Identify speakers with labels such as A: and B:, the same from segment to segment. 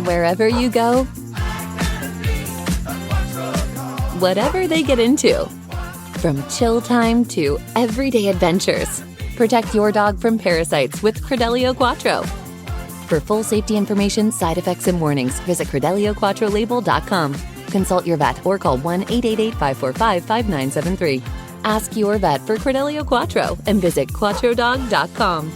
A: wherever you go, whatever they get into. From chill time to everyday adventures, protect your dog from parasites with Credelio Quattro. For full safety information, side effects, and warnings, visit CredelioQuattroLabel.com. Consult your vet or call 1-888-545-5973. Ask your vet for Credelio Quattro and visit QuattroDog.com.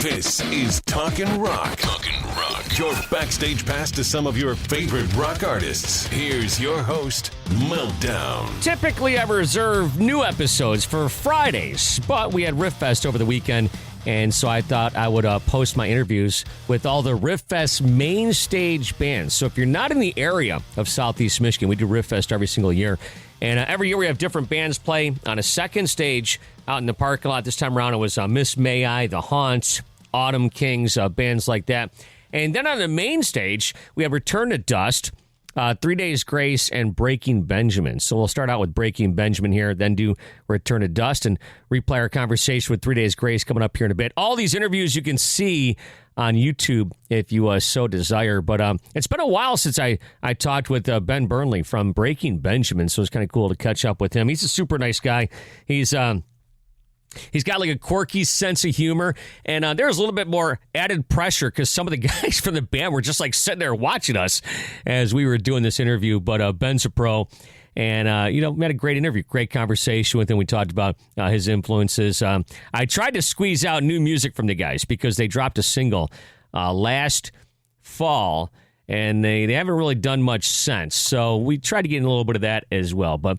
B: This is Talkin' Rock. Talkin' Rock. Your backstage pass to some of your favorite rock artists. Here's your host, Meltdown.
C: Typically, I reserve new episodes for Fridays, but we had Riff Fest over the weekend, and so I thought I would post my interviews with all the Riff Fest main stage bands. So if you're not in the area of Southeast Michigan, we do Riff Fest every single year. And every year we have different bands play on a second stage out in the parking lot. This time around it was Miss May I, The Haunts, Autumn Kings, bands like that. And then on the main stage, we have Return to Dust, 3 Days Grace, and Breaking Benjamin. So we'll start out with Breaking Benjamin here, then do Return to Dust, and replay our conversation with 3 Days Grace coming up here in a bit. All these interviews you can see on YouTube if you so desire. But it's been a while since I talked with Ben Burnley from Breaking Benjamin, so it's kind of cool to catch up with him. He's a super nice guy. He's got like a quirky sense of humor, and there was a little bit more added pressure because some of the guys from the band were just like sitting there watching us as we were doing this interview. But Ben's a pro, and we had a great interview, great conversation with him. We talked about his influences. I tried to squeeze out new music from the guys because they dropped a single last fall, and they haven't really done much since. So we tried to get in a little bit of that as well. But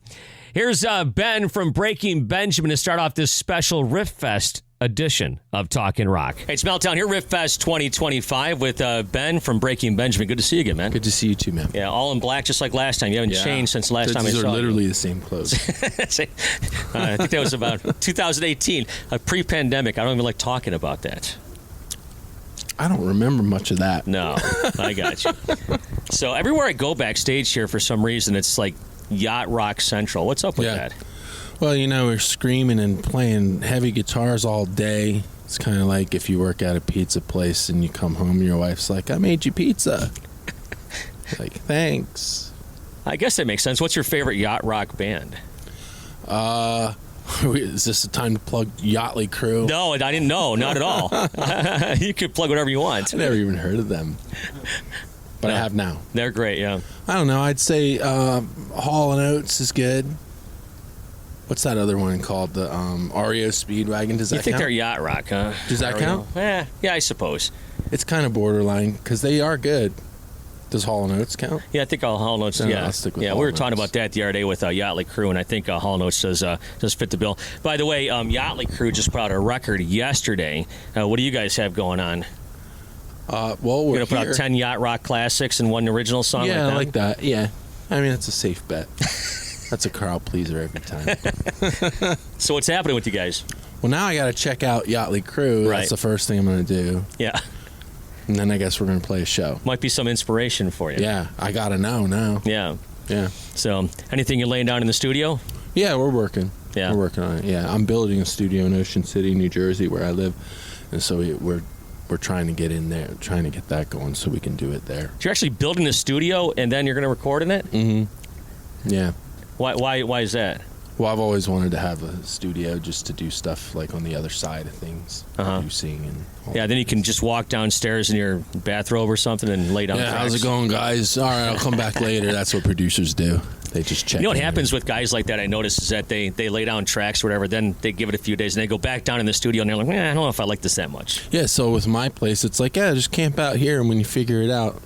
C: here's Ben from Breaking Benjamin to start off this special Riff Fest edition of Talkin' Rock. Hey, it's Meltdown here, Riff Fest 2025 with Ben from Breaking Benjamin. Good to see you again, man.
D: Good to see you too, man.
C: Yeah, all in black just like last time. You haven't changed since the last time I saw you.
D: These are literally the same clothes.
C: I think that was about 2018, pre-pandemic. I don't even like talking about that.
D: I don't remember much of that.
C: No, I got you. So everywhere I go backstage here, for some reason, it's like Yacht Rock Central. What's up with that?
D: Well, we're screaming and playing heavy guitars all day. It's kind of like if you work at a pizza place and you come home and your wife's like, I made you pizza. Like, thanks.
C: I guess that makes sense. What's your favorite Yacht Rock band?
D: Is this the time to plug Yachtly Crew?
C: No, I didn't know. Not at all. You could plug whatever you want.
D: I never even heard of them. But I have now.
C: They're great, yeah.
D: I don't know. I'd say Hall & Oates is good. What's that other one called? The REO Speedwagon. Does that count?
C: You think they're Yacht Rock, huh?
D: Does that count?
C: Yeah, I suppose.
D: It's kind of borderline because they are good. Does Hall & Oates count?
C: Yeah, I think Hall & Oates,
D: yeah. I'll stick with Hall
C: we were talking about that the other day with Yachtly Crew, and I think Hall & Oates does fit the bill. By the way, Yachtly Crew just put out a record yesterday. What do you guys have going on?
D: Well,
C: we're going to put out 10 Yacht Rock classics and one original song?
D: Yeah, I like that. Yeah. I mean, it's a safe bet. That's a crowd pleaser every time.
C: So what's happening with you guys?
D: Well, now I got to check out Yachtly Crew.
C: Right.
D: That's the first thing I'm going to do.
C: Yeah.
D: And then I guess we're going to play a show.
C: Might be some inspiration for you.
D: Yeah, I got to know now.
C: Yeah.
D: Yeah.
C: So, anything you're laying down in the studio?
D: Yeah, we're working.
C: Yeah.
D: We're working on it. Yeah, I'm building a studio in Ocean City, New Jersey, where I live. And so we're trying to get in there, trying to get that going so we can do it there.
C: So you're actually building a studio and then you're going to record in it?
D: Mm-hmm. Yeah.
C: Why is that?
D: Well, I've always wanted to have a studio just to do stuff like on the other side of things, producing and all
C: then you can just walk downstairs in your bathrobe or something and lay down tracks.
D: How's it going, guys? All right, I'll come back later. That's what producers do. They just check.
C: You know what happens with guys like that, I notice, is that they lay down tracks or whatever, then they give it a few days, and they go back down in the studio, and they're like, I don't know if I like this that much.
D: Yeah, so with my place, it's like, just camp out here, and when you figure it out,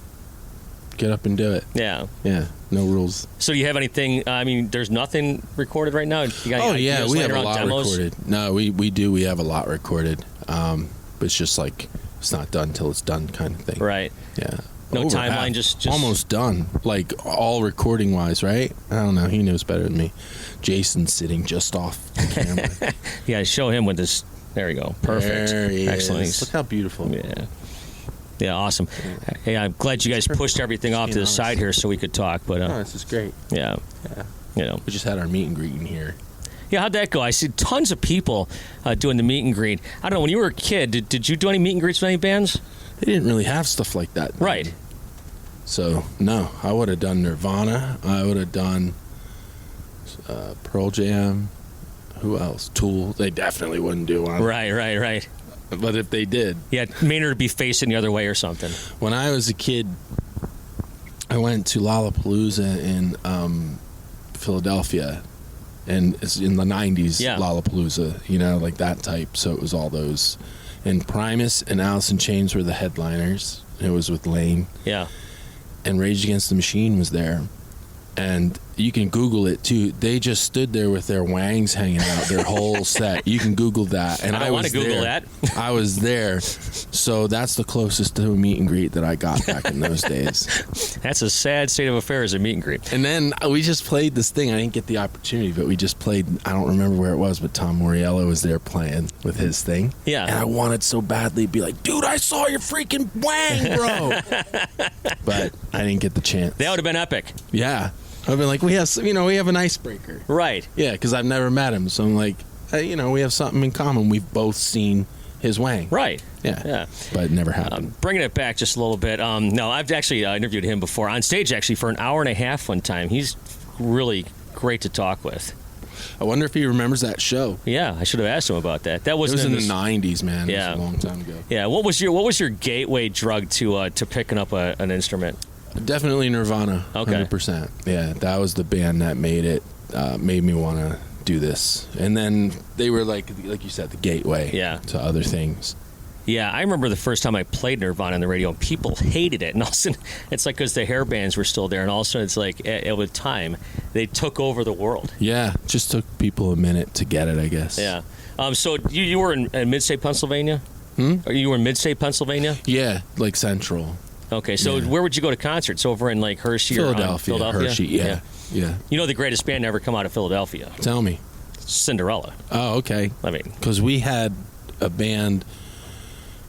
D: get up and do it.
C: Yeah.
D: Yeah, no rules.
C: So do you have anything, there's nothing recorded right now? You got
D: we have a lot
C: demos?
D: recorded. No, we do. We have a lot recorded. But it's just like, it's not done until it's done kind of thing.
C: Right.
D: Yeah.
C: No timeline, just
D: almost done, like all recording wise, right? I don't know, he knows better than me. Jason's sitting just off the camera.
C: Yeah, show him with this. There you go. Perfect.
D: There he
C: Excellent.
D: is. Look how beautiful.
C: Yeah, awesome. Hey, I'm glad you guys pushed everything off to the side here so we could talk. But
D: this is great.
C: Yeah.
D: We
C: You know,
D: just had our meet and greet in here.
C: Yeah, how'd that go? I see tons of people doing the meet and greet. I don't know, when you were a kid, did you do any meet and greets with any bands?
D: They didn't really have stuff like that then.
C: Right.
D: So, no, I would have done Nirvana. I would have done Pearl Jam. Who else? Tool. They definitely wouldn't do one.
C: Right.
D: But if they did.
C: Yeah, Maynard would be facing the other way or something.
D: When I was a kid, I went to Lollapalooza in Philadelphia. And it's in the 90s,
C: Yeah.
D: Lollapalooza, you know, like that type. So it was all those. And Primus and Alice in Chains were the headliners. It was with Lane.
C: Yeah.
D: And Rage Against the Machine was there. And you can Google it, too. They just stood there with their wangs hanging out, their whole set. You can Google that. And
C: I want to Google that.
D: I was there. So that's the closest to a meet and greet that I got back in those days.
C: That's a sad state of affairs, a meet and greet.
D: And then we just played this thing. I didn't get the opportunity, but we just played. I don't remember where it was, but Tom Morello was there playing with his thing.
C: Yeah.
D: And I wanted so badly to be like, dude, I saw your freaking wang, bro. But I didn't get the chance.
C: That would have been epic.
D: Yeah. I've been like, we have an icebreaker.
C: Right.
D: Yeah, because I've never met him. So I'm like, hey, we have something in common. We've both seen his wang.
C: Right.
D: Yeah. But it never happened.
C: Bringing it back just a little bit. No, I've actually interviewed him before on stage, actually, for an hour and a half one time. He's really great to talk with.
D: I wonder if he remembers that show.
C: Yeah, I should have asked him about that. That
D: It was
C: wasn't
D: in the 90s, man.
C: Yeah.
D: It was a long time ago.
C: Yeah. What was your gateway drug to picking up an instrument?
D: Definitely Nirvana.
C: Okay.
D: 100%. Yeah, that was the band that made me want to do this. And then they were like you said, the gateway to other things.
C: Yeah, I remember the first time I played Nirvana on the radio, and people hated it. And all of a sudden, it's like because the hair bands were still there, and all of a sudden, it's like, with time, they took over the world.
D: Yeah, it just took people a minute to get it, I guess.
C: Yeah. So you were in Mid-State, Pennsylvania?
D: Or
C: you were in Mid-State, Pennsylvania?
D: Yeah, like Central.
C: Okay, so where would you go to concerts? Over in like Hershey
D: Philadelphia,
C: or Philadelphia?
D: Hershey, yeah.
C: You know the greatest band to ever come out of Philadelphia?
D: Tell me.
C: Cinderella.
D: Oh, okay.
C: I mean,
D: because we had a band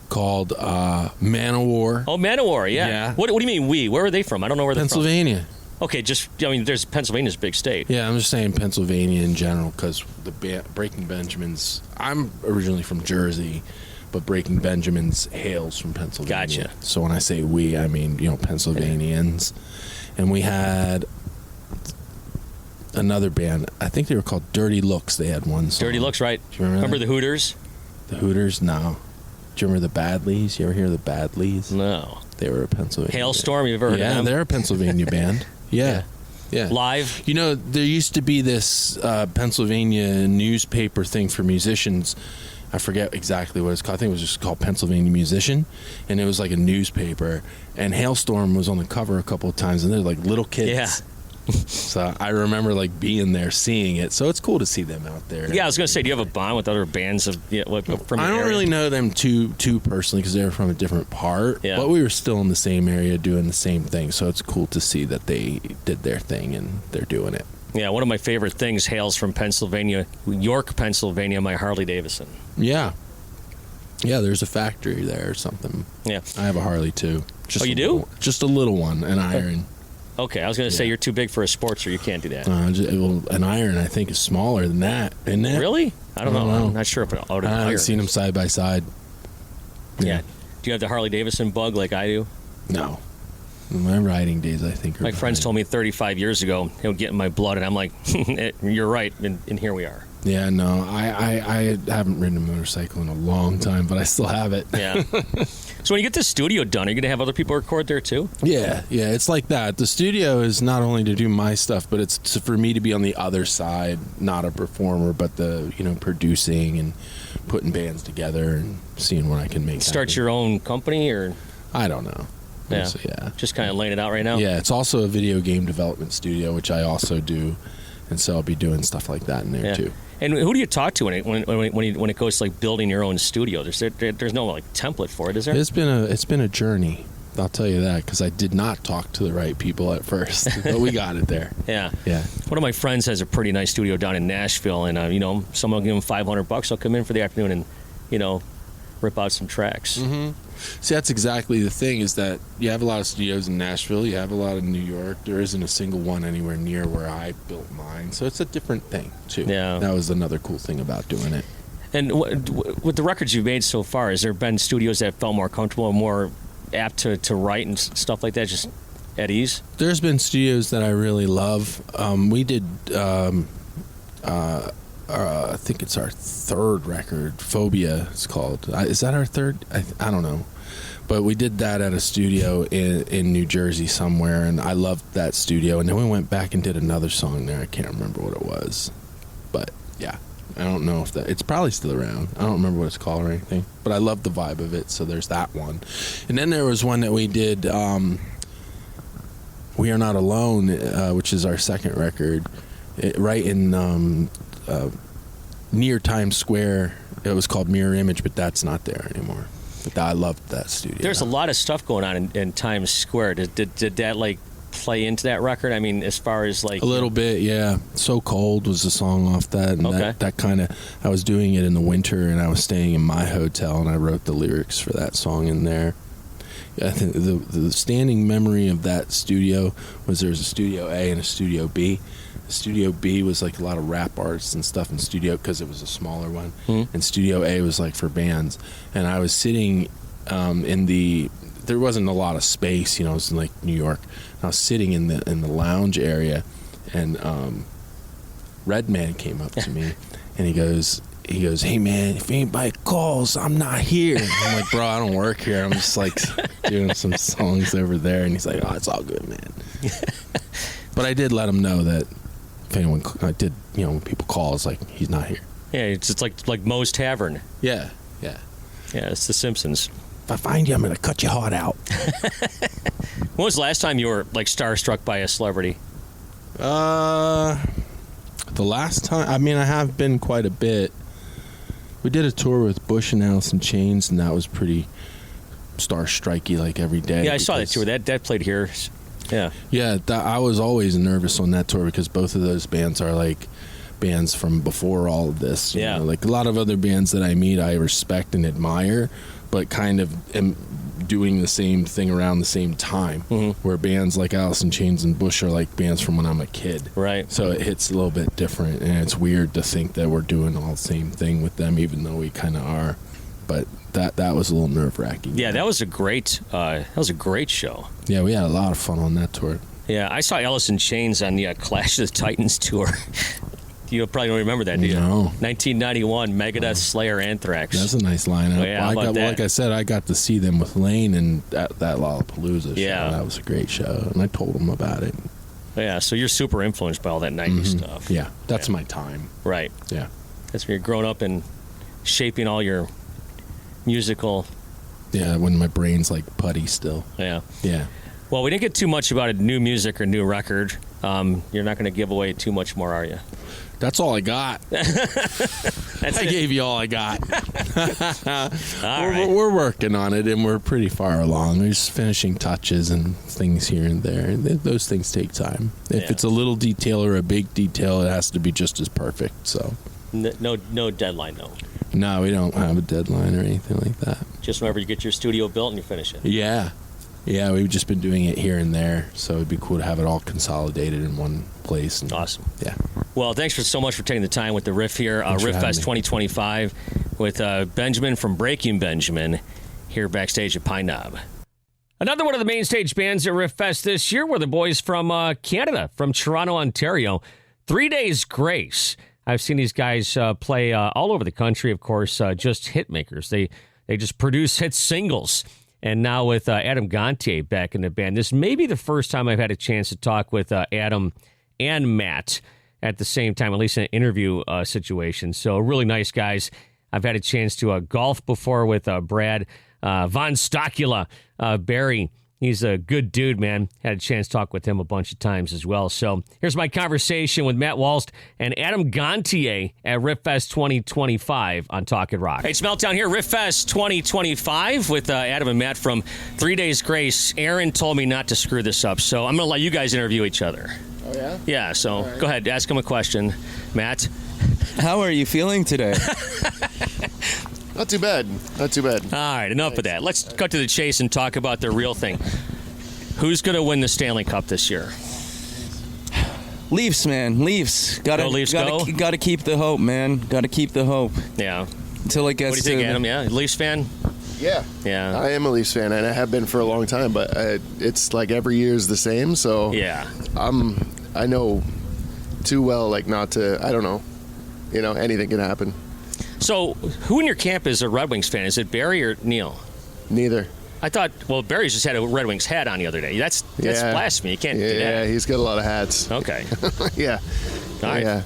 D: called Manowar.
C: Oh, Manowar, yeah. What do you mean we? Where are they from? I don't know where they're from.
D: Pennsylvania.
C: Okay, Pennsylvania's a big state.
D: Yeah, I'm just saying Pennsylvania in general because the Breaking Benjamins. I'm originally from Jersey, but Breaking Benjamins hails from Pennsylvania.
C: Gotcha.
D: So when I say we, I mean Pennsylvanians, and we had another band. I think they were called Dirty Looks. They had one song.
C: Dirty Looks, right?
D: Do you remember
C: the Hooters?
D: The Hooters? No. Do you remember the Badleys? You ever hear the Badleys?
C: No.
D: They were a Pennsylvania.
C: Hailstorm. You ever heard of them?
D: Yeah, they're a Pennsylvania band. Yeah.
C: Live.
D: There used to be this Pennsylvania newspaper thing for musicians. I forget exactly what it's called. I think it was just called Pennsylvania Musician, and it was like a newspaper. And Hailstorm was on the cover a couple of times, and they're like little kids.
C: Yeah.
D: So I remember like being there, seeing it. So it's cool to see them out there.
C: Yeah, I was going to say, do you have a bond with other bands from your
D: I don't
C: area?
D: really know them too personally because they were from a different part.
C: Yeah.
D: But we were still in the same area doing the same thing. So it's cool to see that they did their thing and they're doing it.
C: Yeah, one of my favorite things hails from Pennsylvania, York, Pennsylvania, my Harley Davidson.
D: Yeah. Yeah, there's a factory there or something.
C: Yeah.
D: I have a Harley too.
C: You do?
D: Just a little one, an iron.
C: Okay, I was going to say you're too big for a Sportster. You can't do that.
D: An iron, I think, is smaller than that, isn't it?
C: Really? I don't know. I'm not sure if an iron.
D: I haven't seen them side by side.
C: Yeah. Do you have the Harley Davidson bug like I do?
D: No. My riding days, I think, are
C: My friends told me 35 years ago it would get in my blood, and I'm like, you're right, and here we are.
D: Yeah, no, I haven't ridden a motorcycle in a long time, but I still have it.
C: Yeah. So when you get the studio done, are you going to have other people record there too?
D: Yeah, it's like that. The studio is not only to do my stuff, but it's for me to be on the other side, not a performer, but the producing and putting bands together and seeing what I can make.
C: Start your own company, or
D: I don't know.
C: Yeah.
D: So, yeah.
C: Just kind of laying it out right now?
D: Yeah, it's also a video game development studio, which I also do. And so I'll be doing stuff like that in there, too.
C: And who do you talk to when it goes to like building your own studio? There's no like template for it, is there?
D: It's been a journey. I'll tell you that because I did not talk to the right people at first, but we got it there.
C: Yeah.
D: Yeah.
C: One of my friends has a pretty nice studio down in Nashville, and someone will give him $500. I'll come in for the afternoon and rip out some tracks.
D: Mm-hmm. See, that's exactly the thing, is that you have a lot of studios in Nashville, you have a lot in New York. There isn't a single one anywhere near where I built mine, so it's a different thing too.
C: Yeah,
D: that was another cool thing about doing it.
C: And with the records you've made so far, has there been studios that felt more comfortable and more apt to write and stuff like that, just at ease?
D: There's been studios that I really love. We did, I think it's our third record, Phobia it's called. Is that our third? I don't know. But we did that at a studio in New Jersey somewhere, and I loved that studio. And then we went back and did another song there. I can't remember what it was. But, yeah. I don't know if it's probably still around. I don't remember what it's called or anything, but I love the vibe of it. So there's that one, and then there was one that we did, "We Are Not Alone," which is our second record, right in near Times Square. It was called Mirror Image, but that's not there anymore. But I loved that studio.
C: There's a lot of stuff going on in Times Square. Did that like play into that record? I mean, as far as like
D: a little bit, yeah. So Cold was the song off that, and
C: okay.
D: that kind of, I was doing it in the winter, and I was staying in my hotel, and I wrote the lyrics for that song in there. I think the standing memory of that studio was there was a Studio A and a Studio B. Studio B was like a lot of rap artists and stuff in studio because it was a smaller one, and Studio A was like for bands. And I was sitting there wasn't a lot of space, it was in like New York. I was sitting in the lounge area, and Redman came up to me, and he goes, "Hey man, if anybody calls, I'm not here." And I'm like, "Bro, I don't work here. I'm just like doing some songs over there." And he's like, "Oh, it's all good, man." But I did let him know that if anyone, when people call, it's like he's not here.
C: Yeah, it's like Moe's Tavern.
D: Yeah.
C: Yeah, it's The Simpsons.
D: If I find you, I'm gonna cut your heart out.
C: When was the last time you were like starstruck by a celebrity?
D: The last time, I mean, I have been quite a bit. We did a tour with Bush and Alice in Chains, and that was pretty star-striky, like every day.
C: Yeah, I saw that tour. That played here. Yeah.
D: Yeah, I was always nervous on that tour because both of those bands are like bands from before all of this. You know? Like a lot of other bands that I meet, I respect and admire, but kind of am doing the same thing around the same time. Where bands like Alice in Chains and Bush are like bands from when I'm a kid.
C: Right.
D: So it hits a little bit different, and it's weird to think that we're doing all the same thing with them, even though we kind of are. But that was a little nerve-wracking.
C: Yeah, that was a great show.
D: Yeah, we had a lot of fun on that tour.
C: Yeah, I saw Alice in Chains on the Clash of the Titans tour. You probably don't remember that, do you?
D: No.
C: 1991, Megadeth, Slayer, Anthrax.
D: That's a nice lineup.
C: Oh, yeah,
D: like I said, I got to see them with Lane and that Lollapalooza show.
C: Yeah.
D: That was a great show, and I told them about it.
C: Yeah, so you're super influenced by all that 90s stuff.
D: Yeah, that's my time.
C: Right.
D: Yeah.
C: That's when you're growing up and shaping all your musical...
D: Yeah, when my brain's like putty still.
C: Yeah.
D: Yeah.
C: Well, we didn't get too much about a new music or new record. You're not going to give away too much more, are you?
D: That's all I got. I gave you all I got. We're working on it, and we're pretty far along. There's finishing touches and things here and there. Those things take time. If it's a little detail or a big detail, it has to be just as perfect. So,
C: no deadline, though.
D: No, we don't have a deadline or anything like that.
C: Just whenever you get your studio built and you finish it.
D: Yeah. Yeah, we've just been doing it here and there, so it'd be cool to have it all consolidated in one place.
C: Awesome.
D: Yeah.
C: Well, thanks so much for taking the time with the Riff here. Riff Fest 2025 with Benjamin from Breaking Benjamin here backstage at Pine Knob. Another one of the main stage bands at Riff Fest this year were the boys from Canada, from Toronto, Ontario. 3 Days Grace. I've seen these guys play all over the country, of course, just hit makers. They just produce hit singles. And now with Adam Gontier back in the band, this may be the first time I've had a chance to talk with Adam and Matt at the same time, at least in an interview situation. So really nice guys. I've had a chance to golf before with Brad Von Stockula, Barry. He's a good dude, man. Had a chance to talk with him a bunch of times as well. So here's my conversation with Matt Walst and Adam Gontier at Riff Fest 2025 on Talkin' Rock. Hey, it's Meltdown here, Riff Fest 2025 with Adam and Matt from 3 Days Grace. Aaron told me not to screw this up, so I'm going to let you guys interview each other.
E: Oh, yeah?
C: Yeah, so Go ahead, ask him a question. Matt?
E: How are you feeling today? Not too bad. Not too bad.
C: All right, enough of that. Let's cut to the chase and talk about the real thing. Who's going to win the Stanley Cup this year?
F: Leafs, man. Leafs. Gotta keep the hope, man. Gotta keep the hope.
C: Yeah.
F: Until it gets
C: What do you think, Adam? Yeah, Leafs fan?
E: Yeah.
C: Yeah.
E: I am a Leafs fan, and I have been for a long time, but it's like every year is the same, so
C: Yeah.
E: I know too well, like, not to, I don't know. You know, anything can happen.
C: So, who in your camp is a Red Wings fan? Is it Barry or Neil?
E: Neither.
C: I thought, well, Barry's just had a Red Wings hat on the other day. That's blasphemy. You can't do that.
E: Yeah, he's got a lot of hats.
C: Okay.
E: Yeah.
C: All right.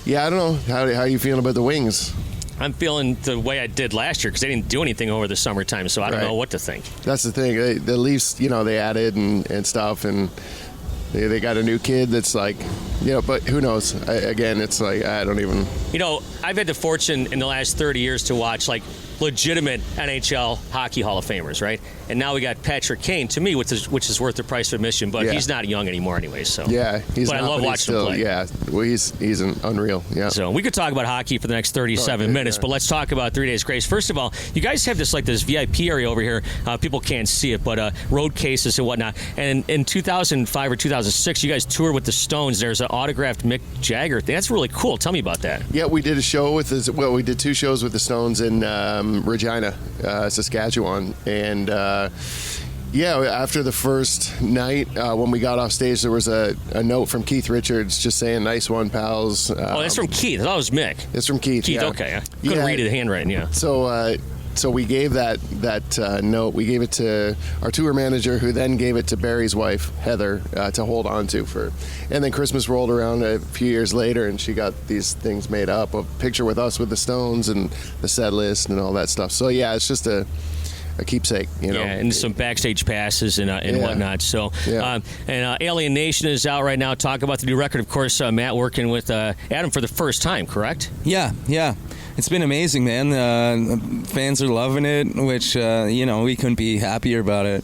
E: Yeah, I don't know. How are you feeling about the Wings?
C: I'm feeling the way I did last year because they didn't do anything over the summertime, so I don't know what to think.
E: That's the thing. The Leafs, you know, they added and stuff, and they got a new kid that's like, you know, but who knows? Again, it's like, I don't even.
C: You know, I've had the fortune in the last 30 years to watch, like, legitimate NHL hockey Hall of Famers, right? And now we got Patrick Kane, to me, which is worth the price of admission, but he's not young anymore anyway, so.
E: Yeah, he's
C: but
E: not,
C: I love watching him play.
E: Yeah, well, he's an unreal, yeah.
C: So we could talk about hockey for the next 37 minutes, but let's talk about 3 Days Grace. First of all, you guys have this VIP area over here. People can't see it, but road cases and whatnot. And in 2005 or 2006, you guys toured with the Stones. There's an autographed Mick Jagger thing. That's really cool. Tell me about that.
E: Yeah, we did a show with we did 2 shows with the Stones in Regina, Saskatchewan, and after the first night, when we got off stage, there was a note from Keith Richards just saying, "Nice one, pals."
C: That's from Keith. I thought it was Mick.
E: It's from Keith.
C: Keith,
E: yeah.
C: okay. I couldn't read the handwriting. Yeah.
E: So we gave that note. We gave it to our tour manager, who then gave it to Barry's wife, Heather, to hold on to and then Christmas rolled around a few years later, and she got these things made up, a picture with us with the Stones and the set list and all that stuff. So yeah, it's just a keepsake, you know.
C: Yeah, and some backstage passes and whatnot. So, Alien Nation is out right now. Talk about the new record. Of course, Matt working with Adam for the first time, correct?
F: Yeah. It's been amazing, man. Fans are loving it, which, we couldn't be happier about it.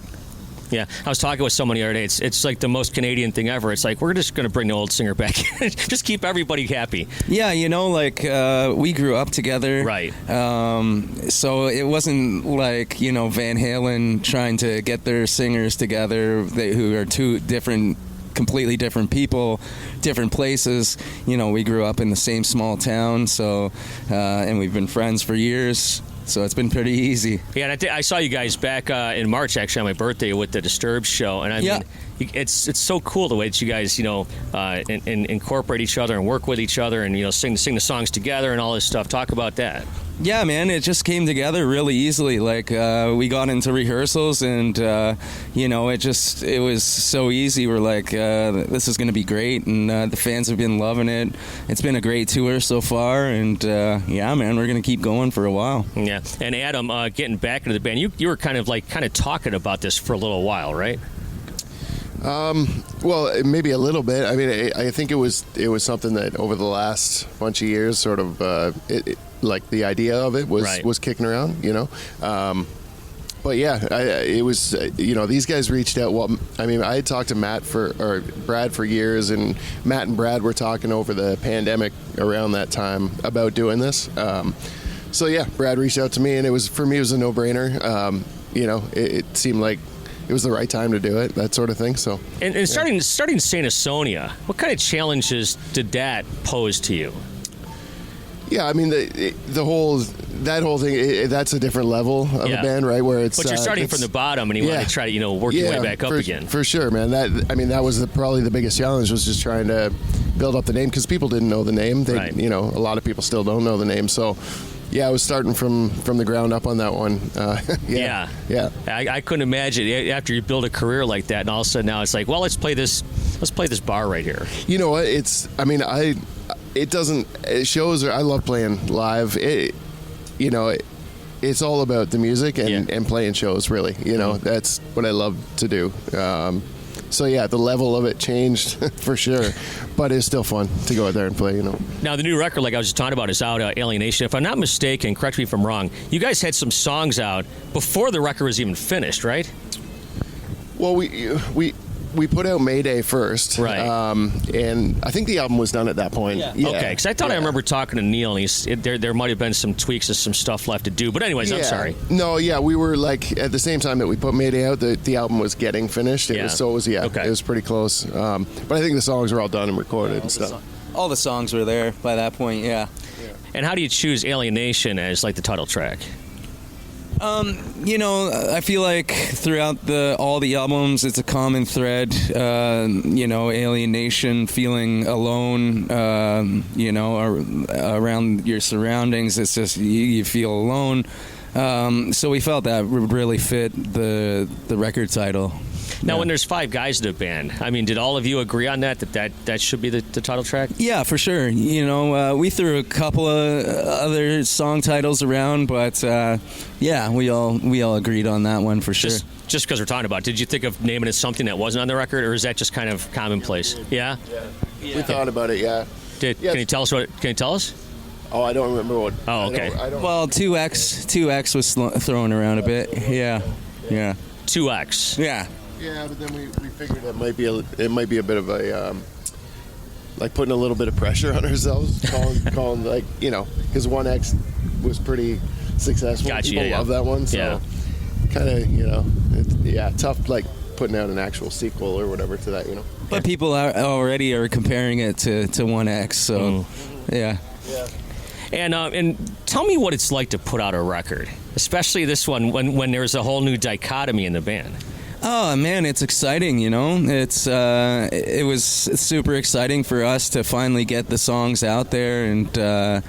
C: Yeah, I was talking with someone the other day. It's like the most Canadian thing ever. It's like, we're just going to bring the old singer back. Just keep everybody happy.
F: Yeah, we grew up together.
C: Right.
F: So it wasn't like, Van Halen trying to get their singers together who are completely different people, different places. We grew up in the same small town, so and we've been friends for years. So it's been pretty easy. Yeah,
C: and I saw you guys back in March, actually, on my birthday with the Disturbed show. And I mean, it's so cool the way that you guys, incorporate each other and work with each other and, sing the songs together and all this stuff. Talk about that.
F: Yeah, man, it just came together really easily. Like, we got into rehearsals and, it was so easy. We're like, this is going to be great. And the fans have been loving it. It's been a great tour so far. And, man, we're going to keep going for a while.
C: Yeah. And Adam, getting back into the band, you were kind of talking about this for a little while, right?
E: Well, maybe a little bit. I mean, I think it was something that over the last bunch of years, sort of, like the idea of it was kicking around, but yeah, it was, these guys reached out. Well, I mean, I had talked to Brad for years, and Matt and Brad were talking over the pandemic around that time about doing this. So yeah, Brad reached out to me, and for me, it was a no-brainer. It seemed like it was the right time to do it, that sort of thing. So,
C: and starting Saint Asonia, what kind of challenges did that pose to you?
E: Yeah, I mean that whole thing. That's a different level of a band, right? Where it's
C: but you're starting from the bottom, and you want to try to work your way back up again.
E: For sure, man. That was probably the biggest challenge, was just trying to build up the name, because people didn't know the name. A lot of people still don't know the name. So, yeah, I was starting from the ground up on that one. Yeah.
C: I couldn't imagine after you build a career like that, and all of a sudden now it's like, well, let's play this bar right here.
E: You know what? It shows. I love playing live. It's all about the music and playing shows, really. That's what I love to do. So yeah, the level of it changed for sure, but it's still fun to go out there and play.
C: Now the new record, like I was just talking about, is out. Alienation. If I'm not mistaken, correct me if I'm wrong, you guys had some songs out before the record was even finished, right?
E: Well, we put out Mayday first,
C: right?
E: And I think the album was done at that point. Yeah.
C: Okay, because I thought I remember talking to Neil, and there might have been some tweaks and some stuff left to do. But anyways, I'm sorry.
E: No, yeah, we were like at the same time that we put Mayday out, the album was getting finished. It was pretty close. But I think the songs were all done and recorded and stuff.
F: All the songs were there by that point. Yeah.
C: And how do you choose Alienation as like the title track?
F: I feel like throughout all the albums, it's a common thread. Alienation, feeling alone. Around your surroundings, it's just you feel alone. So we felt that would really fit the record title.
C: Now, when there's 5 guys in the band, I mean, did all of you agree on that should be the title track?
F: Yeah, for sure. We threw a couple of other song titles around, but we all agreed on that one for sure.
C: Just because we're talking about it, did you think of naming it something that wasn't on the record, or is that just kind of commonplace? Yeah?
E: We thought about it, yeah.
C: Can you tell us Can you tell us?
E: Oh, I don't remember what.
C: Oh, okay.
E: I don't.
F: Well, 2X was thrown around a bit. Yeah.
C: 2X.
F: Yeah.
E: Yeah, but then we figured it might be a bit of a like putting a little bit of pressure on ourselves, calling like because 1X was pretty successful.
C: Gotcha,
E: People love that one, so kind of tough like putting out an actual sequel or whatever to that,
F: But people already are comparing it to 1X, so yeah.
C: And tell me what it's like to put out a record, especially this one when there's a whole new dichotomy in the band.
F: Oh man, it's exciting, it was super exciting for us to finally get the songs out there and to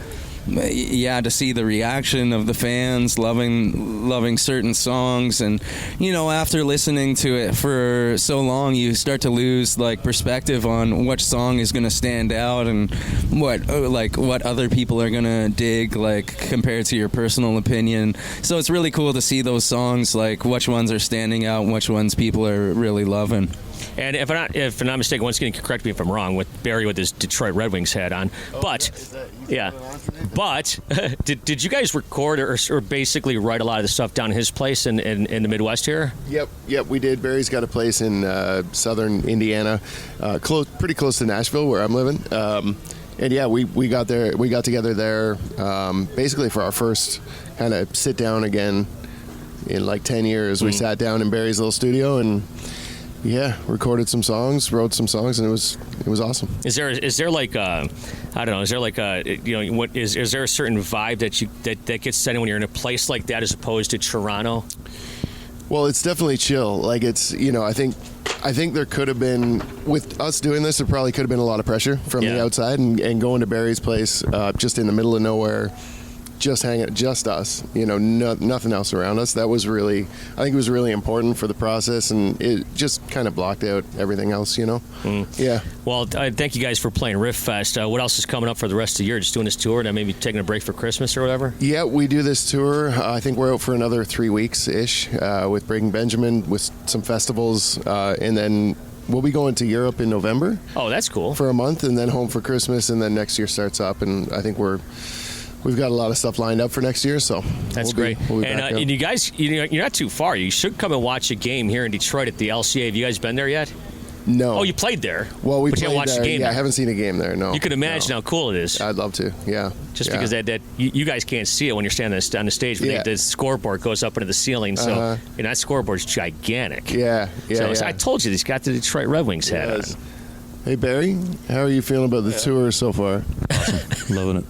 F: see the reaction of the fans loving certain songs. And after listening to it for so long, you start to lose like perspective on which song is going to stand out and what other people are going to dig, like compared to your personal opinion. So it's really cool to see those songs, like which ones are standing out and which ones people are really loving.
C: And if I'm not mistaken, once again, correct me if I'm wrong, with Barry with his Detroit Red Wings hat on. But did you guys record or basically write a lot of the stuff down his place in the Midwest here?
E: Yep, we did. Barry's got a place in southern Indiana, pretty close to Nashville, where I'm living. We got together there basically for our first kind of sit down again in like 10 years. We sat down in Barry's little studio and recorded some songs, wrote some songs, and it was awesome.
C: Is there like I don't know? Is there like is there a certain vibe that gets set in when you're in a place like that as opposed to Toronto?
E: Well, it's definitely chill. Like it's I think there could have been, with us doing this, there probably could have been a lot of pressure from the outside, and going to Barry's place just in the middle of nowhere. Just hanging, just us, nothing else around us. That was really, I think it was really important for the process, and it just kind of blocked out everything else, Yeah.
C: Well, thank you guys for playing Riff Fest. What else is coming up for the rest of the year? Just doing this tour and then maybe taking a break for Christmas or whatever?
E: Yeah, we do this tour. I think we're out for another 3 weeks-ish with Breaking Benjamin, with some festivals, and then we'll be going to Europe in November.
C: Oh, that's cool.
E: For a month, and then home for Christmas, and then next year starts up, and I think we've got a lot of stuff lined up for next year, so
C: that's great. And you guys, you're not too far. You should come and watch a game here in Detroit at the LCA. Have you guys been there yet?
E: No.
C: Oh, you played there?
E: Well,
C: but you haven't watched the game there.
E: I haven't seen a game there, no.
C: You could imagine how cool it is.
E: I'd love to, yeah.
C: Just because that you guys can't see it when you're standing on the stage, but the scoreboard goes up into the ceiling, so and that scoreboard's gigantic.
E: Yeah.
C: So I told you, he's got the Detroit Red Wings hat on.
E: Hey, Barry, how are you feeling about the tour so far?
G: Awesome. Loving it.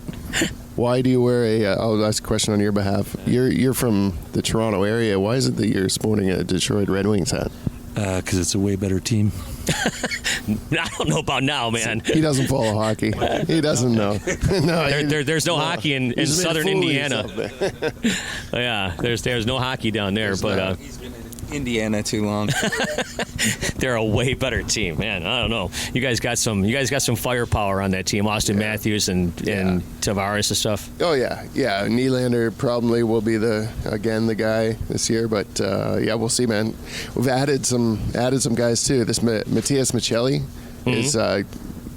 E: Why do you wear I'll ask a question on your behalf. You're from the Toronto area. Why is it that you're sporting a Detroit Red Wings hat?
G: Because it's a way better team.
C: I don't know about now, man.
E: He doesn't follow hockey. He doesn't know.
C: There's no hockey in southern Indiana. There's no hockey down there. But
F: he's been in Indiana too long.
C: They're a way better team, man. I don't know. You guys got some firepower on that team. Austin Matthews and Tavares and stuff.
E: Oh yeah. Nylander probably will be the guy this year, but we'll see, man. We've added some guys too. This Matthias Michelli is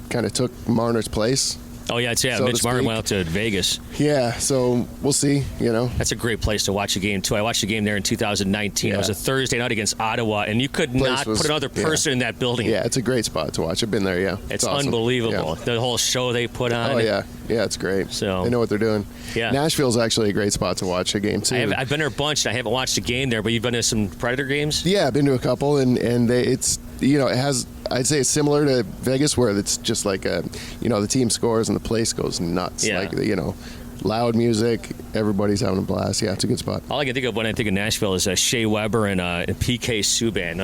E: kind of took Marner's place
C: Oh, yeah.
E: so
C: Mitch Martin went out to Vegas.
E: Yeah, so we'll see,
C: That's a great place to watch a game, too. I watched a game there in 2019. It was a Thursday night against Ottawa, and you could not put another person in that building.
E: Yeah, it's a great spot to watch. I've been there, yeah.
C: It's
E: awesome.
C: Unbelievable. Yeah. The whole show they put on.
E: Oh, yeah. Yeah, it's great.
C: So
E: they know what they're doing.
C: Yeah.
E: Nashville's actually a great spot to watch a game, too.
C: I've been there a bunch, and I haven't watched a game there, but you've been to some Predator games?
E: Yeah, I've been to a couple, and it's, it has, I'd say it's similar to Vegas, where it's just like, the team scores and the place goes nuts.
C: Yeah.
E: Like, loud music, everybody's having a blast. Yeah, it's a good spot.
C: All I can think of when I think of Nashville is Shea Weber and PK Subban.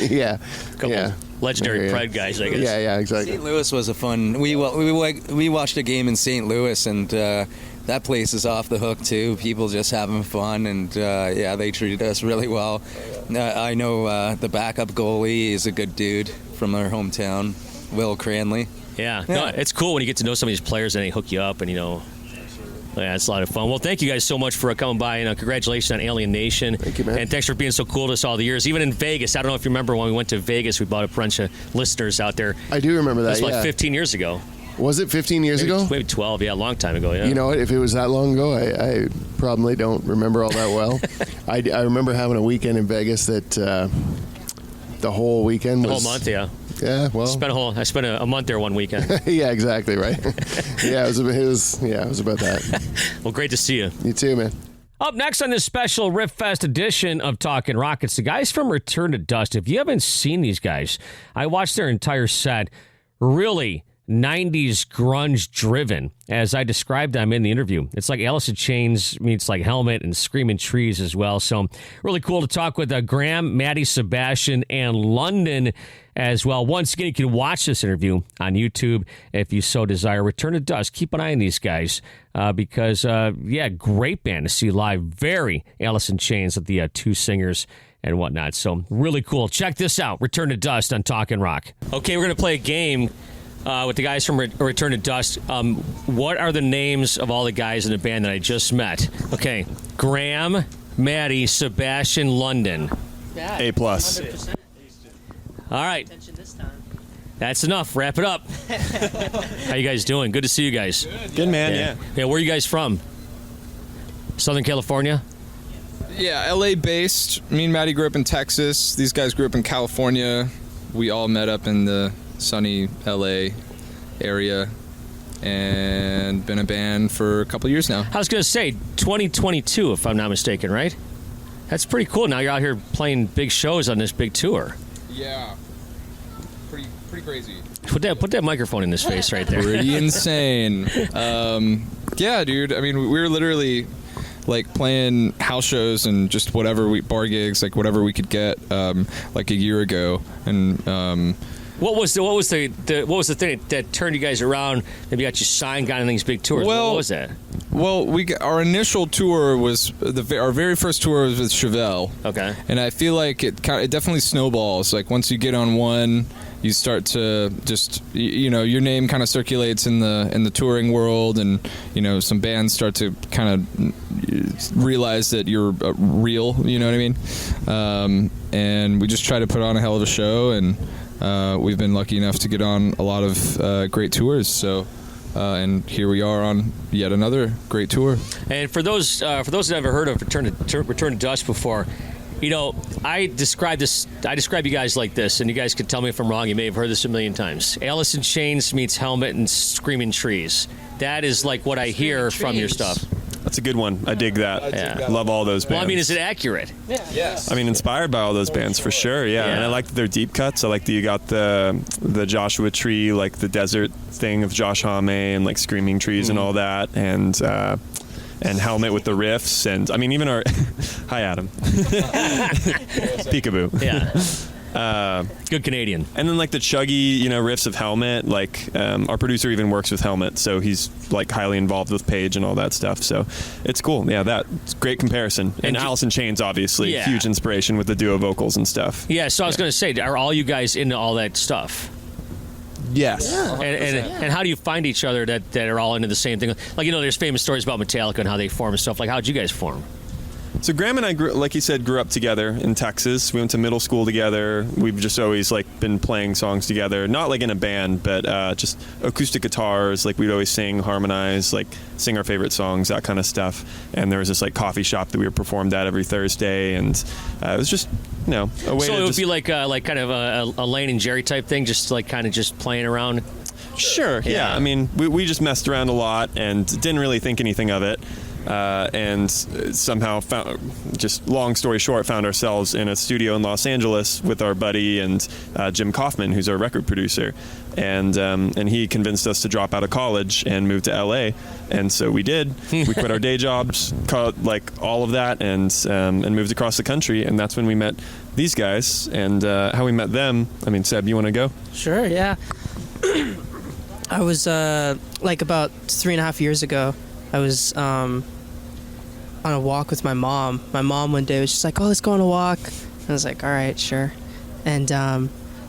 E: Yeah.
C: Couple legendary Pred guys, I guess.
E: Yeah, exactly.
F: St. Louis was a fun. We watched a game in St. Louis, and that place is off the hook too. People just having fun, and they treated us really well. I know the backup goalie is a good dude from our hometown, Will Cranley.
C: Yeah. No, it's cool when you get to know some of these players and they hook you up, and yeah, it's a lot of fun. Well, thank you guys so much for coming by, and congratulations on Alien Nation.
E: Thank you, man.
C: And thanks for being so cool to us all the years. Even in Vegas, I don't know if you remember when we went to Vegas, we bought a bunch of listeners out there.
E: I do remember that.
C: It was like 15 years ago.
E: Was it 15 years ago?
C: Maybe 12, yeah, a long time ago, yeah.
E: You know what? If it was that long ago, I probably don't remember all that well. I remember having a weekend in Vegas that the whole weekend was...
C: The whole month, yeah.
E: Yeah, well...
C: I spent a month there one weekend.
E: Yeah, exactly, right? Yeah, it was about that.
C: Well, great to see you.
E: You too, man.
C: Up next on this special Riff Fest edition of Talkin' Rock, it's the guys from Return to Dust. If you haven't seen these guys, I watched their entire set. Really 90s grunge driven, as I described them in the interview. It's like Alice in Chains meets like Helmet and Screaming Trees as well. So really cool to talk with Graham, Maddie, Sebastian, and London as well. Once again, you can watch this interview on YouTube if you so desire. Return to Dust. Keep an eye on these guys because, great band to see live. Very Alice in Chains with the two singers and whatnot. So really cool. Check this out. Return to Dust on Talkin' Rock. Okay, we're going to play a game with the guys from Return to Dust. What are the names of all the guys in the band that I just met? Okay, Graham, Maddie, Sebastian, London.
H: A+. 100%.
C: All right. That's enough. Wrap it up. How you guys doing? Good to see you guys.
H: Good, man, yeah.
C: Yeah, where are you guys from? Southern California?
I: Yeah, LA based. Me and Maddie grew up in Texas. These guys grew up in California. We all met up in the sunny LA area and been a band for a couple years now.
C: I was going to say 2022, if I'm not mistaken, right? That's pretty cool. Now you're out here playing big shows on this big tour.
I: Yeah. Pretty crazy.
C: Put that microphone in his face right there.
I: Pretty insane. Yeah, dude. I mean, we were literally like playing house shows and just bar gigs, like whatever we could get, like a year ago. And
C: what was the thing that turned you guys around? Maybe got you signed, got on these big tours.
I: Well,
C: what was that?
I: Well, our initial tour was our very first tour was with Chevelle.
C: Okay.
I: And I feel like it definitely snowballs. Like once you get on one, you start to just your name kind of circulates in the touring world, and some bands start to kind of realize that you're real. You know what I mean? And we just try to put on a hell of a show, and we've been lucky enough to get on a lot of great tours. So. And here we are on yet another great tour.
C: And for those that never heard of Return to Dust before, I describe you guys like this, and you guys can tell me if I'm wrong. You may have heard this a million times. Alice in Chains meets Helmet and Screaming Trees. That is like what I hear from your stuff.
H: That's a good one. I dig that.
C: Yeah.
H: Love all those bands.
C: Well, I mean, is it accurate?
I: Yeah. Yes.
H: I mean, inspired by all those bands for sure. Yeah. And I like their deep cuts. I like that you got the Joshua Tree, like the desert thing of Josh Homme and like Screaming Trees and all that, and Helmet with the riffs, and I mean even our hi Adam peekaboo.
C: Yeah. Good Canadian.
H: And then like the chuggy, riffs of Helmet, like our producer even works with Helmet, so he's like highly involved with Paige and all that stuff. So it's cool. Yeah, that's great comparison. And Alice in Chains, obviously, huge inspiration with the duo vocals and stuff.
C: Yeah, so I was going to say, are all you guys into all that stuff?
H: Yes.
C: Yeah, and how do you find each other that are all into the same thing? Like, there's famous stories about Metallica and how they form and stuff. Like, how'd you guys form?
H: So Graham and I, like you said, grew up together in Texas. We went to middle school together. We've just always like been playing songs together, not like in a band, but just acoustic guitars. Like we'd always sing, harmonize, like sing our favorite songs, that kind of stuff. And there was this like coffee shop that we were performed at every Thursday, and it was just a way.
C: So
H: to
C: it would be like kind of a Lane and Jerry type thing, just like kind of just playing around.
H: Sure. Yeah. I mean, we just messed around a lot and didn't really think anything of it. And somehow just long story short, found ourselves in a studio in Los Angeles with our buddy and Jim Kaufman, who's our record producer, and he convinced us to drop out of college and move to LA, and so we did. We quit our day jobs, like all of that, and moved across the country, and that's when we met these guys. And how we met them, I mean, Seb, you want to go?
J: Sure, yeah. I was like about 3.5 years ago. I was on a walk with my mom. My mom one day was just like, "Oh, let's go on a walk." I was like, "All right, sure." And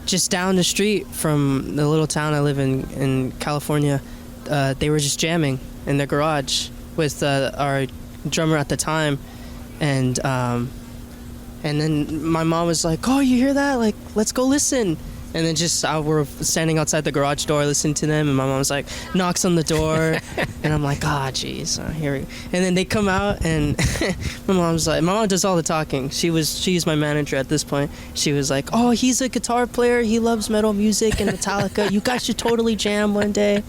J: just down the street from the little town I live in California, they were just jamming in their garage with our drummer at the time, and then my mom was like, "Oh, you hear that? Like, let's go listen." And then just we're standing outside the garage door listening to them, and my mom's like knocks on the door, and I'm like, jeez, here we go. And then they come out, and my mom does all the talking. She's my manager at this point. She was like, "Oh, he's a guitar player. He loves metal music and Metallica. You guys should totally jam one day." And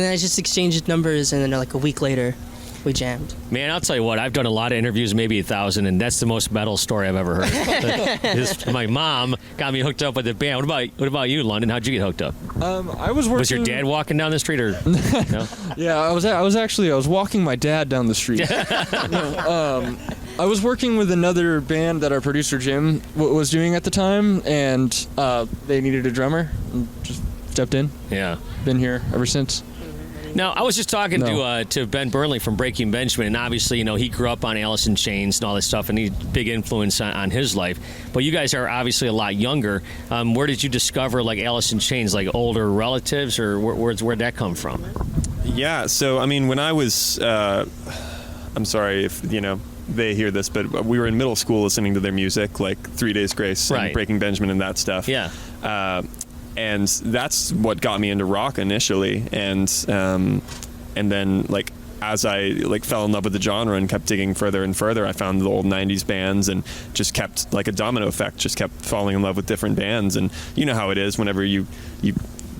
J: then I just exchanged numbers, and then like a week later, we jammed.
C: Man, I'll tell you what, I've done a lot of interviews, maybe 1,000, and that's the most metal story I've ever heard. My mom got me hooked up with the band. What about you, London? How'd you get hooked up?
I: I was working.
C: Was your dad walking down the street, or no?
I: Yeah, I was walking my dad down the street. I was working with another band that our producer Jim was doing at the time, and they needed a drummer. And just stepped in.
C: Yeah,
I: been here ever since.
C: Now, I was just talking to Ben Burnley from Breaking Benjamin, and obviously, he grew up on Alice in Chains and all this stuff, and he's a big influence on his life. But you guys are obviously a lot younger. Where did you discover, like, Alice in Chains? Like, older relatives, or where'd that come from?
H: Yeah, so, I mean, when I was, I'm sorry if, they hear this, but we were in middle school listening to their music, like 3 Days Grace and Breaking Benjamin and that stuff.
C: Yeah.
H: And that's what got me into rock initially, and then like as I like fell in love with the genre and kept digging further and further, I found the old 90s bands and just kept, like a domino effect, just kept falling in love with different bands. And you know how it is whenever you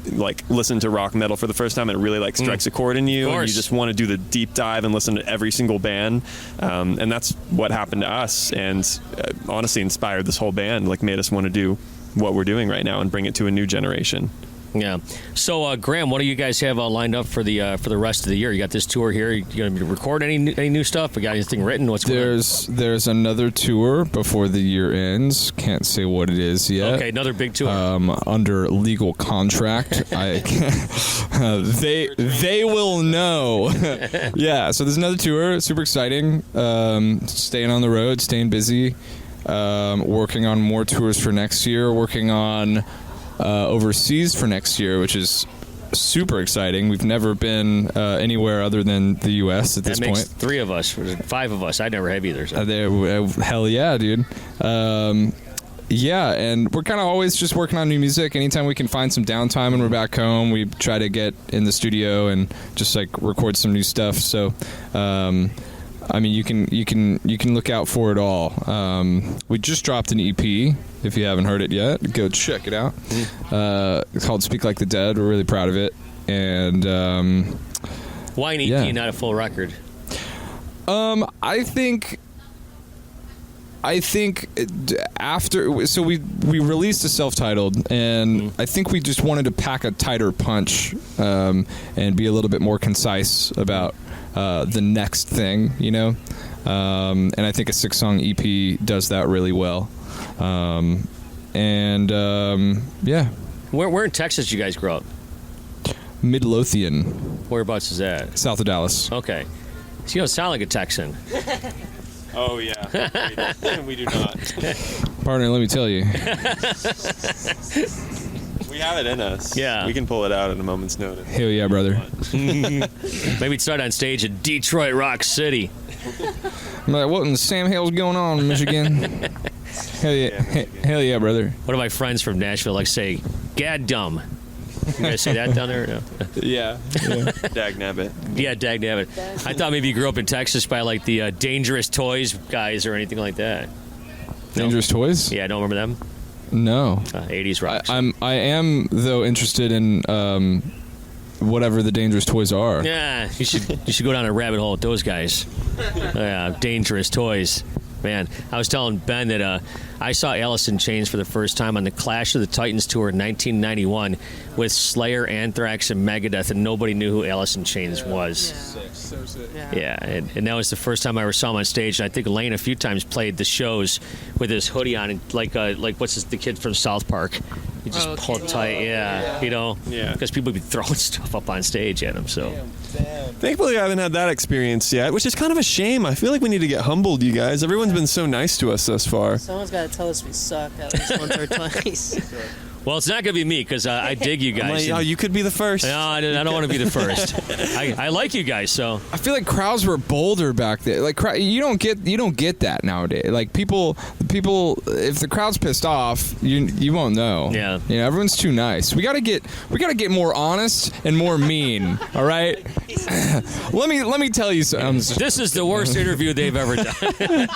H: like listen to rock metal for the first time, it really like strikes a chord in you, and you just want to do the deep dive and listen to every single band, and that's what happened to us, and honestly inspired this whole band, like made us want to do what we're doing right now and bring it to a new generation.
C: Yeah. So, Graham, what do you guys have lined up for the rest of the year? You got this tour here. You going to record any new stuff? We got anything written? What's going on?
I: There's another tour before the year ends. Can't say what it is yet.
C: Okay, another big tour.
I: Under legal contract. They will know. Yeah. So there's another tour. Super exciting. Staying on the road, staying busy. Working on more tours for next year, working on overseas for next year, which is super exciting. We've never been anywhere other than the U.S. at this point.
C: That makes 3 of us, 5 of us. I never have either. So.
I: Hell yeah, dude. Yeah, and we're kind of always just working on new music. Anytime we can find some downtime when we're back home, we try to get in the studio and just like record some new stuff. So I mean, you can look out for it all. We just dropped an EP. If you haven't heard it yet, go check it out. It's called "Speak Like the Dead." We're really proud of it. And
C: why an EP, not a full record?
I: I think after, so we released a self-titled, and I think we just wanted to pack a tighter punch and be a little bit more concise about the next thing, and I think a 6-song EP does that really well. Yeah.
C: Where in Texas did you guys grow up?
I: Midlothian.
C: Whereabouts is that?
I: South of Dallas.
C: Okay. So you don't sound like a Texan.
H: Oh, yeah. We do not.
I: Partner, let me tell you.
H: We have it in us.
C: Yeah.
H: We can pull it out at a moment's notice.
I: Hell yeah, brother.
C: Maybe start on stage in Detroit Rock City.
I: I'm like, what in the Sam hell's going on in Michigan? Hell yeah. Hell yeah, brother.
C: One of my friends from Nashville like say, "Gad dumb." You guys say that down there? No?
H: Yeah. Dag nabbit.
C: Yeah, dag nabbit. I thought maybe you grew up in Texas by like the Dangerous Toys guys or anything like that.
I: Dangerous Toys?
C: Yeah, don't remember them?
I: No.
C: 80s rock.
I: I am though interested in whatever the Dangerous Toys are.
C: Yeah, you should go down a rabbit hole with those guys. Dangerous Toys. Man, I was telling Ben that I saw Alice in Chains for the first time on the Clash of the Titans tour in 1991 with Slayer, Anthrax, and Megadeth, and nobody knew who Alice in Chains was.
J: So sick.
C: Yeah, and that was the first time I ever saw him on stage. And I think Lane a few times played the shows with his hoodie on, and like what's the kid from South Park? You just pull it tight, you know?
H: Yeah.
C: Because people would be throwing stuff up on stage at him, so.
H: Thankfully, I haven't had that experience yet, which is kind of a shame. I feel like we need to get humbled, you guys. Everyone's been so nice to us thus far.
J: Someone's got to tell us we suck at least once or twice.
C: Well, it's not going to be me because I dig you guys.
H: Like, you could be the first.
C: No, I don't want to be the first. I like you guys, so.
I: I feel like crowds were bolder back then. Like you don't get that nowadays. Like people, if the crowd's pissed off, you won't know.
C: Yeah.
I: You know, everyone's too nice. We gotta get more honest and more mean. All right. let me tell you something.
C: This is the worst interview they've ever done.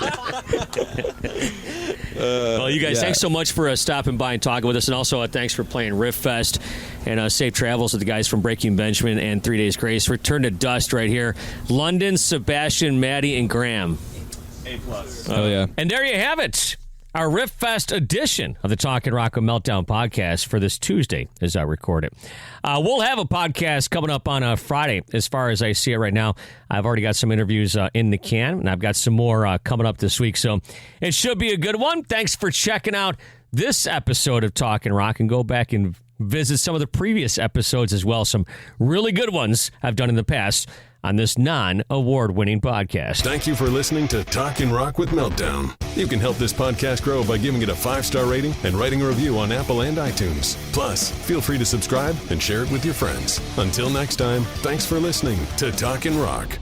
C: Well, you guys, thanks so much for stopping by and talking with us, and also thanks for playing Riff Fest, and safe travels with the guys from Breaking Benjamin and 3 Days Grace. Return to Dust right here. London, Sebastian, Maddie, and Graham.
H: A+.
I: Oh yeah.
C: And there you have it. Our Riff Fest edition of the Talkin' Rock with Meltdown podcast for this Tuesday as I record it. We'll have a podcast coming up on a Friday as far as I see it right now. I've already got some interviews in the can, and I've got some more coming up this week. So it should be a good one. Thanks for checking out this episode of Talkin' Rock, and go back and visit some of the previous episodes as well. Some really good ones I've done in the past on this non-award-winning podcast.
B: Thank you for listening to Talkin' Rock with Meltdown. You can help this podcast grow by giving it a 5-star rating and writing a review on Apple and iTunes. Plus, feel free to subscribe and share it with your friends. Until next time, thanks for listening to Talkin' Rock.